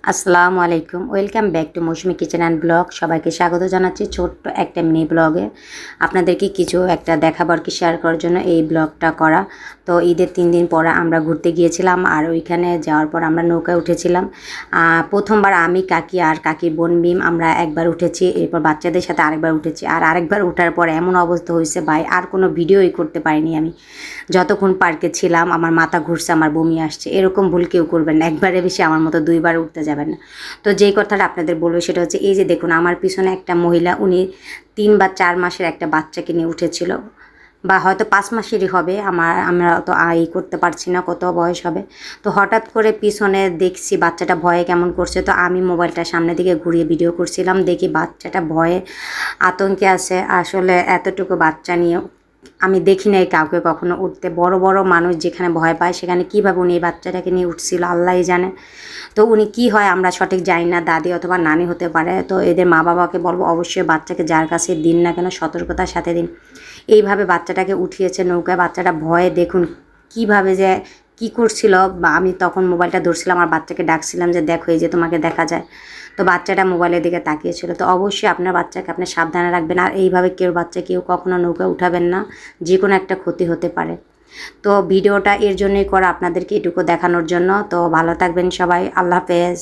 আসসালামু আলাইকুম, welcome back to Mousumi kitchen and blog. সবাইকে স্বাগত জানাচ্ছি ছোট্ট একটা মিনি ব্লগে। আপনাদেরকে কিছু একটা দেখাবার কি শেয়ার করার জন্য এই ব্লগটা করা। তো ঈদের 3 দিন পরে আমরা ঘুরতে গিয়েছিলাম, আর ওইখানে যাওয়ার পর আমরা নৌকায় উঠেছিলাম। প্রথমবার আমি, কাকি আর কাকির বোন মিম আমরা একবার উঠেছি, এরপর বাচ্চাদের সাথে আরেকবার উঠেছি। আর আরেকবার ওঠার পর এমন অবস্থা হয়েছে ভাই, আর কোনো ভিডিওই করতে পারিনি আমি। যতক্ষণ পার্কে ছিলাম আমার মাথা ঘুরছে, আমার বমি আসছে। এরকম ভুল কেউ করবেন না, একবারে বেশি আমার মতো 2বার উঠতে যাবেন না। তো যেই কথাটা আপনাদের বলবো সেটা হচ্ছে, এই যে দেখুন আমার পিছনে একটা মহিলা, উনি 3 বা 4 মাসের একটা বাচ্চাকে নিয়ে উঠেছিল, বা হয়তো 5 মাসেরই হবে। আমরা তো করতে পারছি না কত বয়স হবে। তো হঠাৎ করে পিছনে দেখছি বাচ্চাটা ভয়ে কেমন করছে, তো আমি মোবাইলটা সামনের দিকে ঘুরিয়ে ভিডিও করছিলাম। দেখি বাচ্চাটা ভয়ে আতঙ্কে আছে। আসলে এতটুকু বাচ্চা নিয়ে আমি দেখি নাই কাউকে কখনো উঠতে। বড় বড় মানুষ যেখানে ভয় পায় সেখানে কীভাবে উনি এই বাচ্চাটাকে নিয়ে উঠছিল আল্লাহই জানে। তো উনি কি হয় আমরা সঠিক জানি না, দাদি অথবা নানি হতে পারে। তো এদের মা বাবাকে বলবো অবশ্যই বাচ্চাকে যার কাছে দিন না কেন সতর্কতার সাথে দিন। এইভাবে বাচ্চাটাকে উঠিয়েছে নৌকায়, বাচ্চাটা ভয়ে দেখুন কীভাবে যে কী করছিল। বা আমি তখন মোবাইলটা ধরছিলাম আর বাচ্চাকে ডাকছিলাম যে দেখো এই যে তোমাকে দেখা যায়। তো বাচ্চাটা মোবাইলের দিকে তাকিয়েছিল। তো অবশ্যই আপনার বাচ্চাকে আপনি সাবধানে রাখবেন, আর এইভাবে কেউ কখনো নৌকা উঠাবেন না, যে কোনো একটা ক্ষতি হতে পারে। তো ভিডিওটা এর জন্যই করা, আপনাদেরকে এটুকু দেখানোর জন্য। তো ভালো থাকবেন সবাই, আল্লাহ হাফেজ।